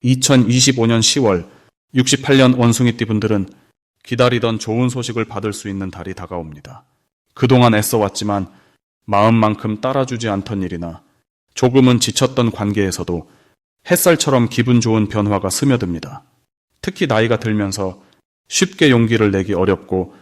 2025년 10월 68년 원숭이띠 분들은 기다리던 좋은 소식을 받을 수 있는 달이 다가옵니다. 그동안 애써왔지만 마음만큼 따라주지 않던 일이나 조금은 지쳤던 관계에서도 햇살처럼 기분 좋은 변화가 스며듭니다. 특히 나이가 들면서 쉽게 용기를 내기 어렵고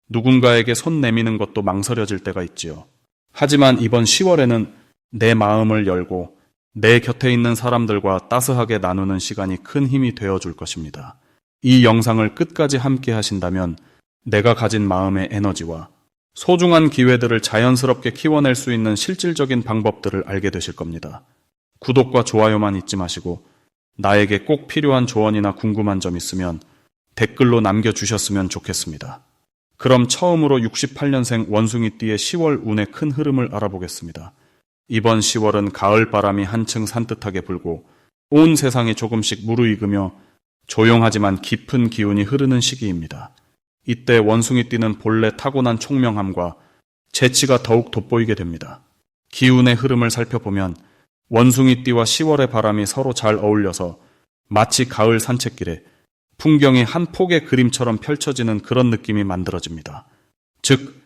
누군가에게 손 내미는 것도 망설여질 때가 있지요. 하지만 이번 10월에는 내 마음을 열고 내 곁에 있는 사람들과 따스하게 나누는 시간이 큰 힘이 되어줄 것입니다. 이 영상을 끝까지 함께 하신다면 내가 가진 마음의 에너지와 소중한 기회들을 자연스럽게 키워낼 수 있는 실질적인 방법들을 알게 되실 겁니다. 구독과 좋아요만 잊지 마시고 나에게 꼭 필요한 조언이나 궁금한 점 있으면 댓글로 남겨주셨으면 좋겠습니다. 그럼 처음으로 68년생 원숭이띠의 10월 운의 큰 흐름을 알아보겠습니다. 이번 10월은 가을 바람이 한층 산뜻하게 불고 온 세상이 조금씩 무르익으며 조용하지만 깊은 기운이 흐르는 시기입니다. 이때 원숭이띠는 본래 타고난 총명함과 재치가 더욱 돋보이게 됩니다. 기운의 흐름을 살펴보면 원숭이띠와 10월의 바람이 서로 잘 어울려서 마치 가을 산책길에 풍경이 한 폭의 그림처럼 펼쳐지는 그런 느낌이 만들어집니다. 즉,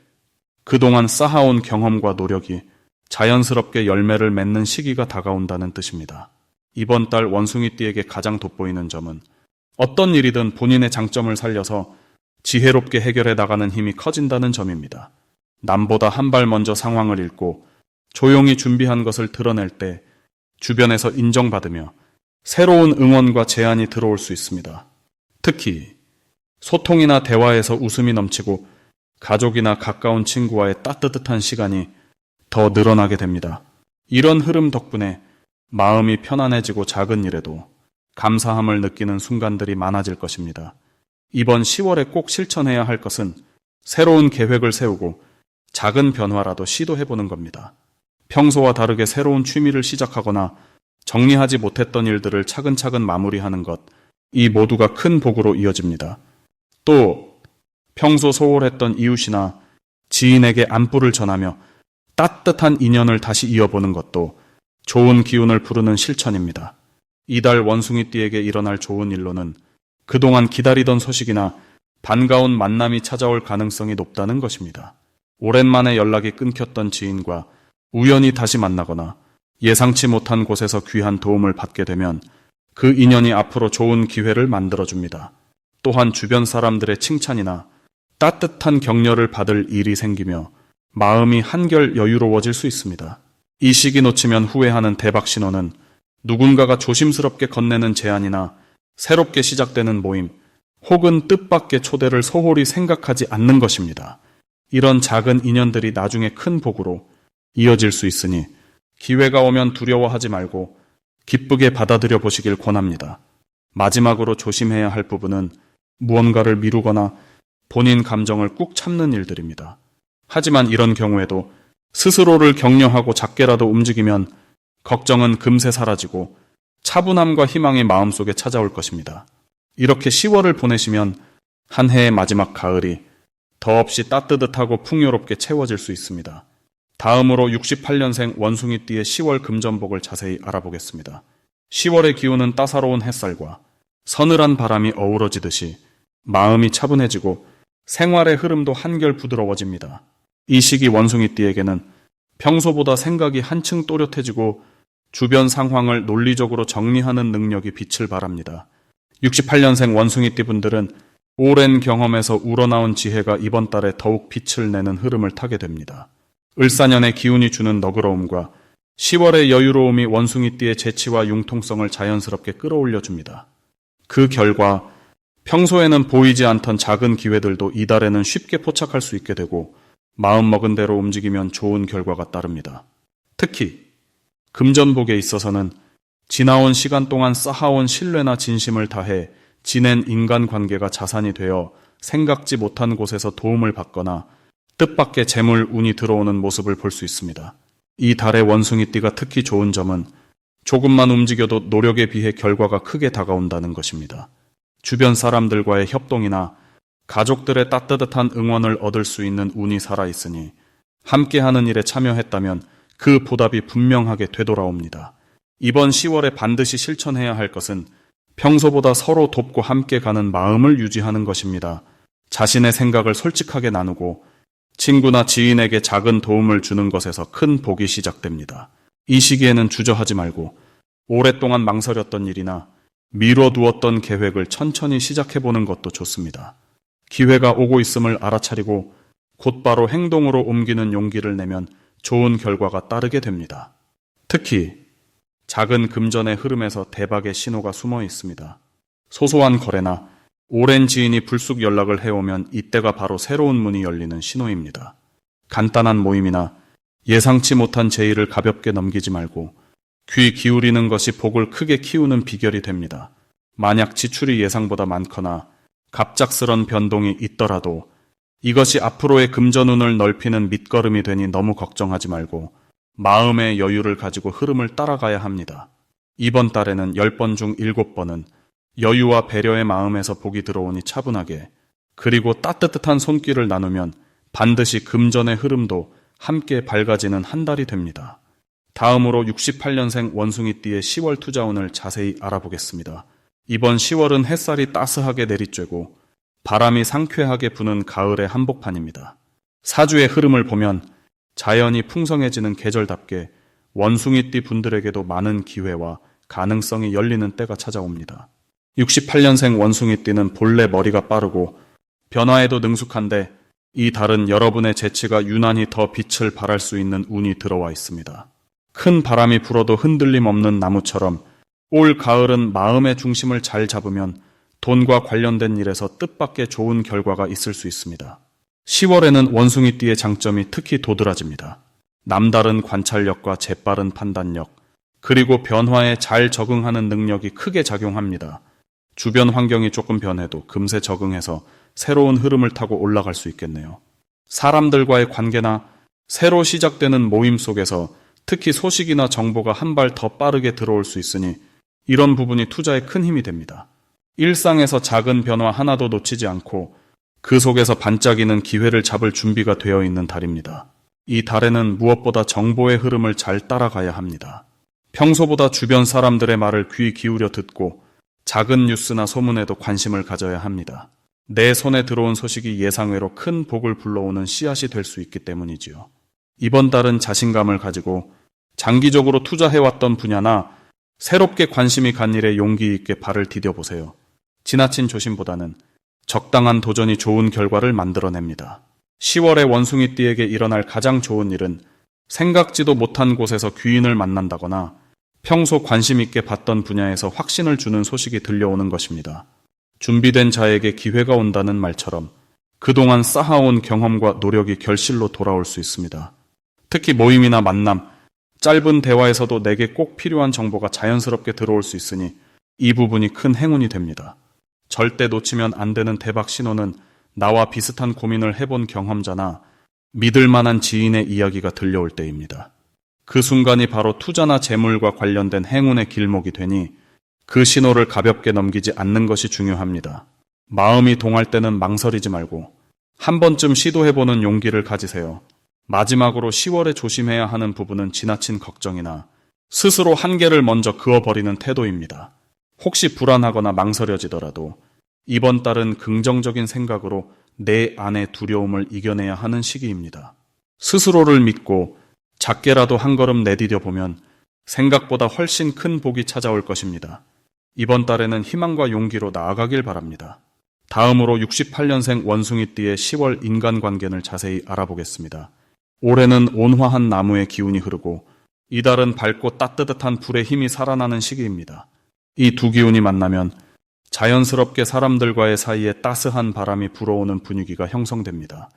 그동안 쌓아온 경험과 노력이 자연스럽게 열매를 맺는 시기가 다가온다는 뜻입니다. 이번 달 원숭이띠에게 가장 돋보이는 점은 어떤 일이든 본인의 장점을 살려서 지혜롭게 해결해 나가는 힘이 커진다는 점입니다. 남보다 한 발 먼저 상황을 읽고 조용히 준비한 것을 드러낼 때 주변에서 인정받으며 새로운 응원과 제안이 들어올 수 있습니다. 특히 소통이나 대화에서 웃음이 넘치고 가족이나 가까운 친구와의 따뜻한 시간이 더 늘어나게 됩니다. 이런 흐름 덕분에 마음이 편안해지고 작은 일에도 감사함을 느끼는 순간들이 많아질 것입니다. 이번 10월에 꼭 실천해야 할 것은 새로운 계획을 세우고 작은 변화라도 시도해보는 겁니다. 평소와 다르게 새로운 취미를 시작하거나 정리하지 못했던 일들을 차근차근 마무리하는 것, 이 모두가 큰 복으로 이어집니다. 또 평소 소홀했던 이웃이나 지인에게 안부를 전하며 따뜻한 인연을 다시 이어보는 것도 좋은 기운을 부르는 실천입니다. 이달 원숭이띠에게 일어날 좋은 일로는 그동안 기다리던 소식이나 반가운 만남이 찾아올 가능성이 높다는 것입니다. 오랜만에 연락이 끊겼던 지인과 우연히 다시 만나거나 예상치 못한 곳에서 귀한 도움을 받게 되면 그 인연이 앞으로 좋은 기회를 만들어줍니다. 또한 주변 사람들의 칭찬이나 따뜻한 격려를 받을 일이 생기며 마음이 한결 여유로워질 수 있습니다. 이 시기 놓치면 후회하는 대박 신호는 누군가가 조심스럽게 건네는 제안이나 새롭게 시작되는 모임, 혹은 뜻밖의 초대를 소홀히 생각하지 않는 것입니다. 이런 작은 인연들이 나중에 큰 복으로 이어질 수 있으니 기회가 오면 두려워하지 말고 기쁘게 받아들여 보시길 권합니다. 마지막으로 조심해야 할 부분은 무언가를 미루거나 본인 감정을 꾹 참는 일들입니다. 하지만 이런 경우에도 스스로를 격려하고 작게라도 움직이면 걱정은 금세 사라지고 차분함과 희망이 마음속에 찾아올 것입니다. 이렇게 10월을 보내시면 한 해의 마지막 가을이 더없이 따뜻하고 풍요롭게 채워질 수 있습니다. 다음으로 68년생 원숭이띠의 10월 금전복을 자세히 알아보겠습니다. 10월의 기운은 따사로운 햇살과 서늘한 바람이 어우러지듯이 마음이 차분해지고 생활의 흐름도 한결 부드러워집니다. 이 시기 원숭이띠에게는 평소보다 생각이 한층 또렷해지고 주변 상황을 논리적으로 정리하는 능력이 빛을 발합니다. 68년생 원숭이띠 분들은 오랜 경험에서 우러나온 지혜가 이번 달에 더욱 빛을 내는 흐름을 타게 됩니다. 을사년의 기운이 주는 너그러움과 10월의 여유로움이 원숭이띠의 재치와 융통성을 자연스럽게 끌어올려줍니다. 그 결과 평소에는 보이지 않던 작은 기회들도 이달에는 쉽게 포착할 수 있게 되고 마음먹은 대로 움직이면 좋은 결과가 따릅니다. 특히 금전복에 있어서는 지나온 시간 동안 쌓아온 신뢰나 진심을 다해 지낸 인간관계가 자산이 되어 생각지 못한 곳에서 도움을 받거나 뜻밖의 재물 운이 들어오는 모습을 볼 수 있습니다. 이 달의 원숭이띠가 특히 좋은 점은 조금만 움직여도 노력에 비해 결과가 크게 다가온다는 것입니다. 주변 사람들과의 협동이나 가족들의 따뜻한 응원을 얻을 수 있는 운이 살아있으니 함께하는 일에 참여했다면 그 보답이 분명하게 되돌아옵니다. 이번 10월에 반드시 실천해야 할 것은 평소보다 서로 돕고 함께 가는 마음을 유지하는 것입니다. 자신의 생각을 솔직하게 나누고 친구나 지인에게 작은 도움을 주는 것에서 큰 복이 시작됩니다. 이 시기에는 주저하지 말고 오랫동안 망설였던 일이나 미뤄두었던 계획을 천천히 시작해보는 것도 좋습니다. 기회가 오고 있음을 알아차리고 곧바로 행동으로 옮기는 용기를 내면 좋은 결과가 따르게 됩니다. 특히 작은 금전의 흐름에서 대박의 신호가 숨어 있습니다. 소소한 거래나 오랜 지인이 불쑥 연락을 해오면 이때가 바로 새로운 문이 열리는 신호입니다. 간단한 모임이나 예상치 못한 제의를 가볍게 넘기지 말고 귀 기울이는 것이 복을 크게 키우는 비결이 됩니다. 만약 지출이 예상보다 많거나 갑작스런 변동이 있더라도 이것이 앞으로의 금전운을 넓히는 밑거름이 되니 너무 걱정하지 말고 마음의 여유를 가지고 흐름을 따라가야 합니다. 이번 달에는 10번 중 7번은 여유와 배려의 마음에서 복이 들어오니 차분하게 그리고 따뜻한 손길을 나누면 반드시 금전의 흐름도 함께 밝아지는 한 달이 됩니다. 다음으로 68년생 원숭이띠의 10월 투자운을 자세히 알아보겠습니다. 이번 10월은 햇살이 따스하게 내리쬐고 바람이 상쾌하게 부는 가을의 한복판입니다. 사주의 흐름을 보면 자연이 풍성해지는 계절답게 원숭이띠 분들에게도 많은 기회와 가능성이 열리는 때가 찾아옵니다. 68년생 원숭이띠는 본래 머리가 빠르고 변화에도 능숙한데 이 달은 여러분의 재치가 유난히 더 빛을 발할 수 있는 운이 들어와 있습니다. 큰 바람이 불어도 흔들림 없는 나무처럼 올 가을은 마음의 중심을 잘 잡으면 돈과 관련된 일에서 뜻밖의 좋은 결과가 있을 수 있습니다. 10월에는 원숭이띠의 장점이 특히 도드라집니다. 남다른 관찰력과 재빠른 판단력, 그리고 변화에 잘 적응하는 능력이 크게 작용합니다. 주변 환경이 조금 변해도 금세 적응해서 새로운 흐름을 타고 올라갈 수 있겠네요. 사람들과의 관계나 새로 시작되는 모임 속에서 특히 소식이나 정보가 한 발 더 빠르게 들어올 수 있으니 이런 부분이 투자에 큰 힘이 됩니다. 일상에서 작은 변화 하나도 놓치지 않고 그 속에서 반짝이는 기회를 잡을 준비가 되어 있는 달입니다. 이 달에는 무엇보다 정보의 흐름을 잘 따라가야 합니다. 평소보다 주변 사람들의 말을 귀 기울여 듣고 작은 뉴스나 소문에도 관심을 가져야 합니다. 내 손에 들어온 소식이 예상외로 큰 복을 불러오는 씨앗이 될 수 있기 때문이지요. 이번 달은 자신감을 가지고 장기적으로 투자해왔던 분야나 새롭게 관심이 간 일에 용기 있게 발을 디뎌보세요. 지나친 조심보다는 적당한 도전이 좋은 결과를 만들어냅니다. 10월에 원숭이띠에게 일어날 가장 좋은 일은 생각지도 못한 곳에서 귀인을 만난다거나 평소 관심 있게 봤던 분야에서 확신을 주는 소식이 들려오는 것입니다. 준비된 자에게 기회가 온다는 말처럼 그동안 쌓아온 경험과 노력이 결실로 돌아올 수 있습니다. 특히 모임이나 만남, 짧은 대화에서도 내게 꼭 필요한 정보가 자연스럽게 들어올 수 있으니 이 부분이 큰 행운이 됩니다. 절대 놓치면 안 되는 대박 신호는 나와 비슷한 고민을 해본 경험자나 믿을 만한 지인의 이야기가 들려올 때입니다. 그 순간이 바로 투자나 재물과 관련된 행운의 길목이 되니 그 신호를 가볍게 넘기지 않는 것이 중요합니다. 마음이 동할 때는 망설이지 말고 한 번쯤 시도해보는 용기를 가지세요. 마지막으로 10월에 조심해야 하는 부분은 지나친 걱정이나 스스로 한계를 먼저 그어버리는 태도입니다. 혹시 불안하거나 망설여지더라도 이번 달은 긍정적인 생각으로 내 안의 두려움을 이겨내야 하는 시기입니다. 스스로를 믿고 작게라도 한 걸음 내디뎌 보면 생각보다 훨씬 큰 복이 찾아올 것입니다. 이번 달에는 희망과 용기로 나아가길 바랍니다. 다음으로 68년생 원숭이띠의 10월 인간관계를 자세히 알아보겠습니다. 올해는 온화한 나무의 기운이 흐르고 이달은 밝고 따뜻한 불의 힘이 살아나는 시기입니다. 이 두 기운이 만나면 자연스럽게 사람들과의 사이에 따스한 바람이 불어오는 분위기가 형성됩니다.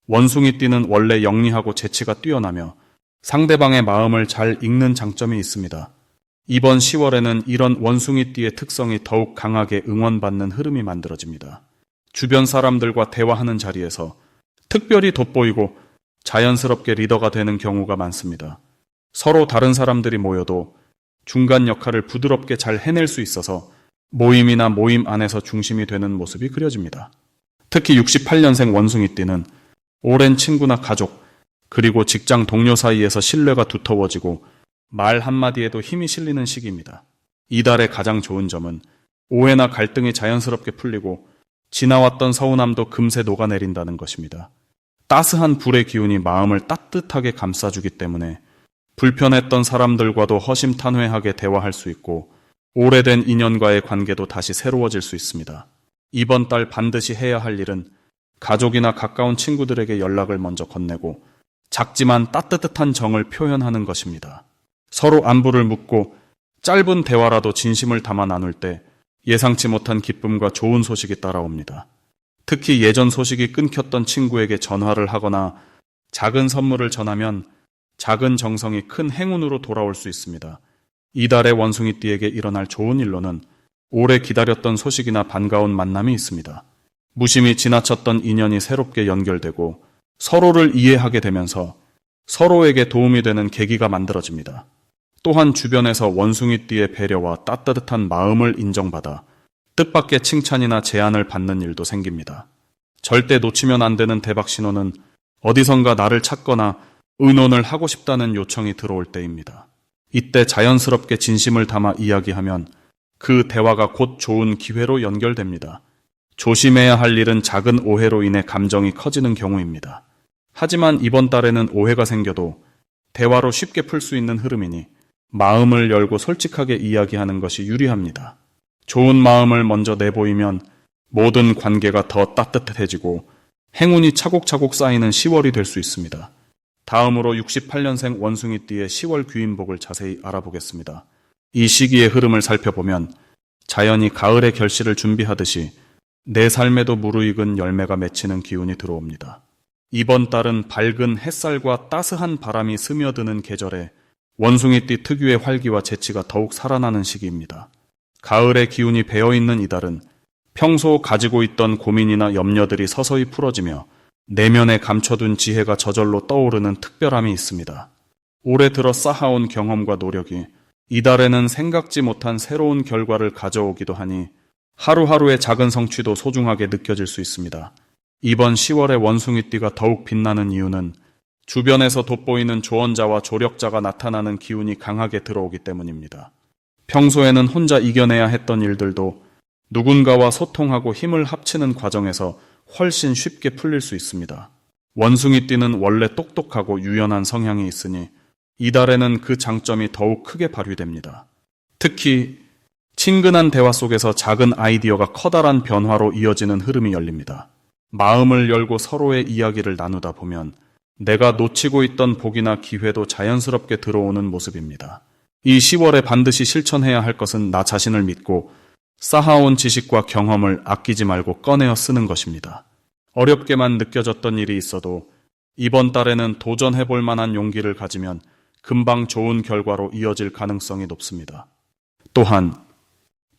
원숭이띠는 원래 영리하고 재치가 뛰어나며 상대방의 마음을 잘 읽는 장점이 있습니다. 이번 10월에는 이런 원숭이띠의 특성이 더욱 강하게 응원받는 흐름이 만들어집니다. 주변 사람들과 대화하는 자리에서 특별히 돋보이고 자연스럽게 리더가 되는 경우가 많습니다. 서로 다른 사람들이 모여도 중간 역할을 부드럽게 잘 해낼 수 있어서 모임이나 모임 안에서 중심이 되는 모습이 그려집니다. 특히 68년생 원숭이띠는 오랜 친구나 가족, 그리고 직장 동료 사이에서 신뢰가 두터워지고 말 한마디에도 힘이 실리는 시기입니다. 이달의 가장 좋은 점은 오해나 갈등이 자연스럽게 풀리고 지나왔던 서운함도 금세 녹아내린다는 것입니다. 따스한 불의 기운이 마음을 따뜻하게 감싸주기 때문에 불편했던 사람들과도 허심탄회하게 대화할 수 있고 오래된 인연과의 관계도 다시 새로워질 수 있습니다. 이번 달 반드시 해야 할 일은 가족이나 가까운 친구들에게 연락을 먼저 건네고 작지만 따뜻한 정을 표현하는 것입니다. 서로 안부를 묻고 짧은 대화라도 진심을 담아 나눌 때 예상치 못한 기쁨과 좋은 소식이 따라옵니다. 특히 예전 소식이 끊겼던 친구에게 전화를 하거나 작은 선물을 전하면 작은 정성이 큰 행운으로 돌아올 수 있습니다. 이달의 원숭이띠에게 일어날 좋은 일로는 오래 기다렸던 소식이나 반가운 만남이 있습니다. 무심히 지나쳤던 인연이 새롭게 연결되고 서로를 이해하게 되면서 서로에게 도움이 되는 계기가 만들어집니다. 또한 주변에서 원숭이띠의 배려와 따뜻한 마음을 인정받아 뜻밖의 칭찬이나 제안을 받는 일도 생깁니다. 절대 놓치면 안 되는 대박 신호는 어디선가 나를 찾거나 의논을 하고 싶다는 요청이 들어올 때입니다. 이때 자연스럽게 진심을 담아 이야기하면 그 대화가 곧 좋은 기회로 연결됩니다. 조심해야 할 일은 작은 오해로 인해 감정이 커지는 경우입니다. 하지만 이번 달에는 오해가 생겨도 대화로 쉽게 풀 수 있는 흐름이니 마음을 열고 솔직하게 이야기하는 것이 유리합니다. 좋은 마음을 먼저 내보이면 모든 관계가 더 따뜻해지고 행운이 차곡차곡 쌓이는 10월이 될 수 있습니다. 다음으로 68년생 원숭이띠의 10월 귀인복을 자세히 알아보겠습니다. 이 시기의 흐름을 살펴보면 자연이 가을의 결실을 준비하듯이 내 삶에도 무르익은 열매가 맺히는 기운이 들어옵니다. 이번 달은 밝은 햇살과 따스한 바람이 스며드는 계절에 원숭이띠 특유의 활기와 재치가 더욱 살아나는 시기입니다. 가을의 기운이 배어있는 이달은 평소 가지고 있던 고민이나 염려들이 서서히 풀어지며 내면에 감춰둔 지혜가 저절로 떠오르는 특별함이 있습니다. 올해 들어 쌓아온 경험과 노력이 이달에는 생각지 못한 새로운 결과를 가져오기도 하니 하루하루의 작은 성취도 소중하게 느껴질 수 있습니다. 이번 10월의 원숭이띠가 더욱 빛나는 이유는 주변에서 돋보이는 조언자와 조력자가 나타나는 기운이 강하게 들어오기 때문입니다. 평소에는 혼자 이겨내야 했던 일들도 누군가와 소통하고 힘을 합치는 과정에서 훨씬 쉽게 풀릴 수 있습니다. 원숭이띠는 원래 똑똑하고 유연한 성향이 있으니 이달에는 그 장점이 더욱 크게 발휘됩니다. 특히 친근한 대화 속에서 작은 아이디어가 커다란 변화로 이어지는 흐름이 열립니다. 마음을 열고 서로의 이야기를 나누다 보면 내가 놓치고 있던 복이나 기회도 자연스럽게 들어오는 모습입니다. 이 10월에 반드시 실천해야 할 것은 나 자신을 믿고 쌓아온 지식과 경험을 아끼지 말고 꺼내어 쓰는 것입니다. 어렵게만 느껴졌던 일이 있어도 이번 달에는 도전해볼 만한 용기를 가지면 금방 좋은 결과로 이어질 가능성이 높습니다. 또한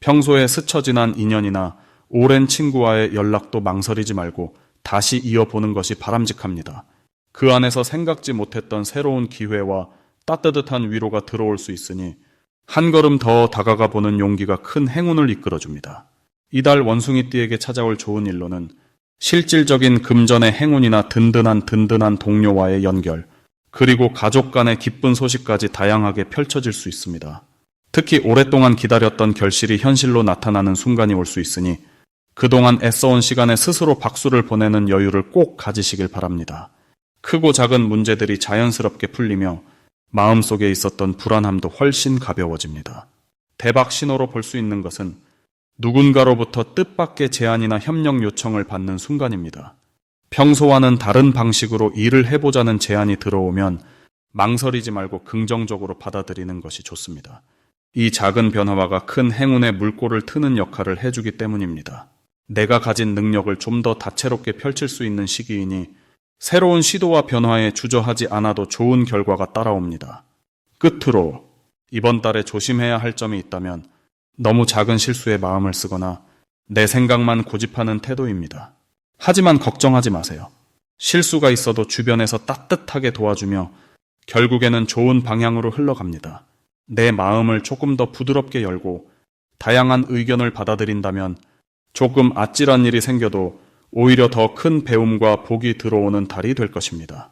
평소에 스쳐 지난 인연이나 오랜 친구와의 연락도 망설이지 말고 다시 이어보는 것이 바람직합니다. 그 안에서 생각지 못했던 새로운 기회와 따뜻한 위로가 들어올 수 있으니 한 걸음 더 다가가 보는 용기가 큰 행운을 이끌어줍니다. 이달 원숭이띠에게 찾아올 좋은 일로는 실질적인 금전의 행운이나 든든한 동료와의 연결, 그리고 가족 간의 기쁜 소식까지 다양하게 펼쳐질 수 있습니다. 특히 오랫동안 기다렸던 결실이 현실로 나타나는 순간이 올 수 있으니 그동안 애써온 시간에 스스로 박수를 보내는 여유를 꼭 가지시길 바랍니다. 크고 작은 문제들이 자연스럽게 풀리며 마음속에 있었던 불안함도 훨씬 가벼워집니다. 대박 신호로 볼 수 있는 것은 누군가로부터 뜻밖의 제안이나 협력 요청을 받는 순간입니다. 평소와는 다른 방식으로 일을 해보자는 제안이 들어오면 망설이지 말고 긍정적으로 받아들이는 것이 좋습니다. 이 작은 변화가 큰 행운의 물꼬를 트는 역할을 해주기 때문입니다. 내가 가진 능력을 좀 더 다채롭게 펼칠 수 있는 시기이니 새로운 시도와 변화에 주저하지 않아도 좋은 결과가 따라옵니다. 끝으로 이번 달에 조심해야 할 점이 있다면 너무 작은 실수에 마음을 쓰거나 내 생각만 고집하는 태도입니다. 하지만 걱정하지 마세요. 실수가 있어도 주변에서 따뜻하게 도와주며 결국에는 좋은 방향으로 흘러갑니다. 내 마음을 조금 더 부드럽게 열고 다양한 의견을 받아들인다면 조금 아찔한 일이 생겨도 오히려 더 큰 배움과 복이 들어오는 달이 될 것입니다.